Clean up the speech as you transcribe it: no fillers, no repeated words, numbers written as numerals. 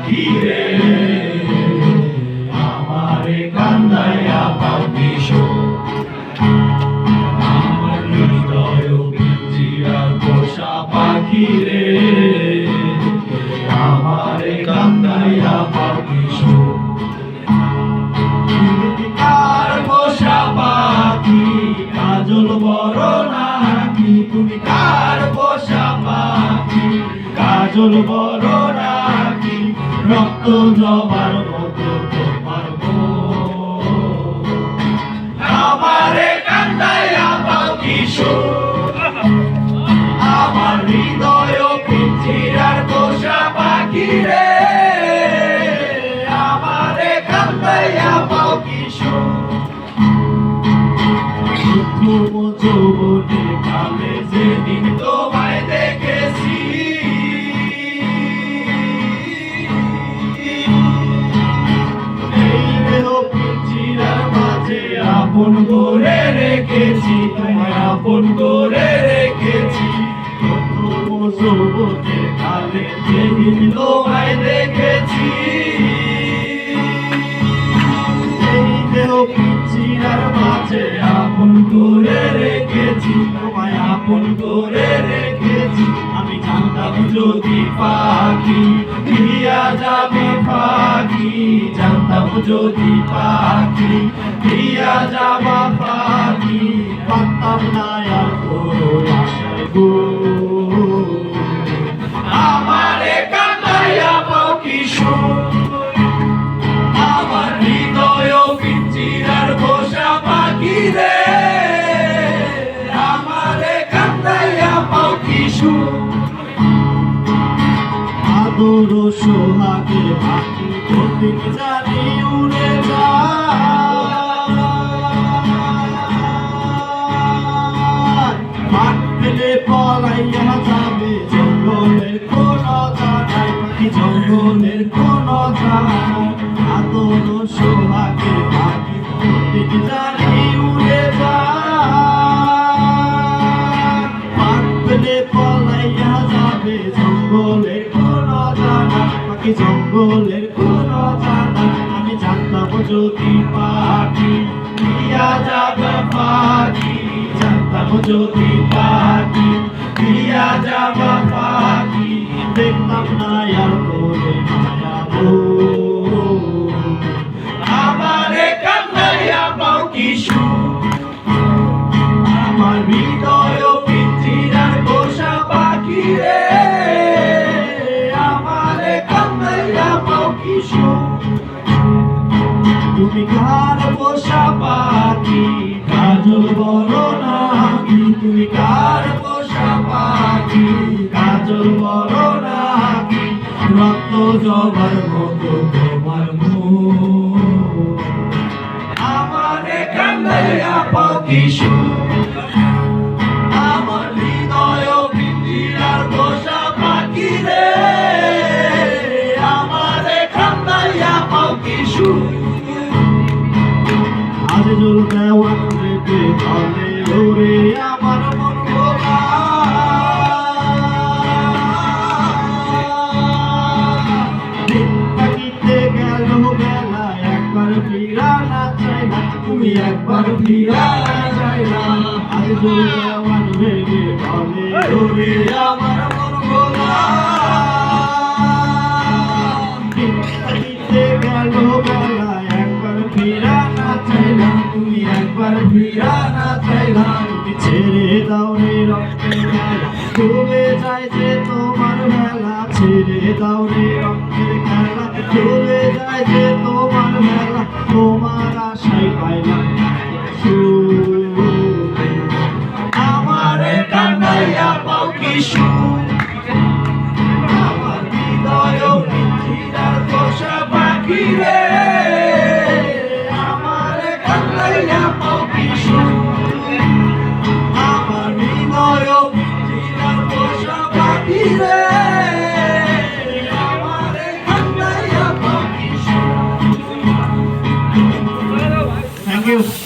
পাখি রে আমারে কান্দাইয়া পাও কিশোর আমার হৃদয় পিঞ্জিরার পোষা পাখি রে আমারে কান্দাইয়া পাও কিশোর তুমি কার পোষা পাখি কাজল বড় নাকি তুমি কার পোষা পাখি কাজল বড় নাকি রক্ত জবার মতো তোমার আমারে কান্দাইয়া পাও কিশোর আমার হৃদয় পিঞ্জিরার পোষা পাখি রে আমারে কান্দাইয়া পাও কিশোর যৌবনে কালে যেদিন তোমায় দেখেছি এই দেহ পিঞ্জিরার মাঝে আপন করে রেখেছি তোমায় আপন করে রেখেছি যৌবনে কালে যেদিন তোমায় দেখেছি এই দেহ পিঞ্জিরার মাঝে আপন করে রেখেছি তোমায় আপন করে রেখেছি আমি জানতাম যদি পাখি দিয়া যাবে পাখি জানতাম যদি পাখি দিয়া যাবা পাখি পারতাম না আর কোনো আশায় গো আমারে কান্দাইয়া পাও কিশোর আমার হৃদয় পিঞ্জিরার পোষা পাখি রে আমারে কান্দাইয়া পাও কিশোর আদর সোহাগে পাখি প্রতিদিন জানি উড়ে যায় মাঠ ফেলে পলাইয়া যাবে জঙ্গলের কোন জানাই পাখি জঙ্গলের কোন জানাই আদর সোহাগে পাখি প্রতিদিন জানি উড়ে যায় মাঠ ফেলে পলাইয়া যাবে জঙ্গলের কোন জানাই পাখি জঙ্গলের কোন জানাই আমি জানতাম যদি পাখি দিয়া যাবে পাখি জানতাম যদি পাখি দিয়া যাবে পাখি দেখতাম না আর করে মায়া গো আমারে কান্দাইয়া পাও কিশোর আমার হৃদয় পিঞ্জিরার পোষা পাখি রে আমারে কান্দাইয়া পাও কিশোর তুমি কার পোষা পাখি কাজল বড় নাকি তুমি কার পোষা পাখি কাজল বড় নাকি রক্ত জবার মতো তোমার আমারে কান্দাইয়া পাও কিশোর আমার হৃদয় পিঞ্জিরার পোষা পাখি রে আমারে কান্দাইয়া পাও কিশোর আজ জল দেওয়ান রেখে ভালে ওরে আমার মন ভোলা দিন থাকিতে গেল বেলা একবার ফিরা না চাইলা তুমি একবার ফিরা না চাইলা আজ জল দেওয়ান রেখে ভালে ওরে আমার মন ভোলা দিন থাকিতে গেল বেলা একবার ফিরা না চাইলা তুমি একবার ফিরা না চাইলা তুমি ছেড়ে দাও রে রক্তের খেলা ডুবে যায় যে তোমার বেলা ছেড়ে দাও রে রক্তের খেলা ডুবে যায় যে তোমার বেলা তোমার আশাই পাইলাম আমারে কান্দাইয়া পাও কিশোর আমার হৃদয় পিঞ্জিরার পোষা পাখি রে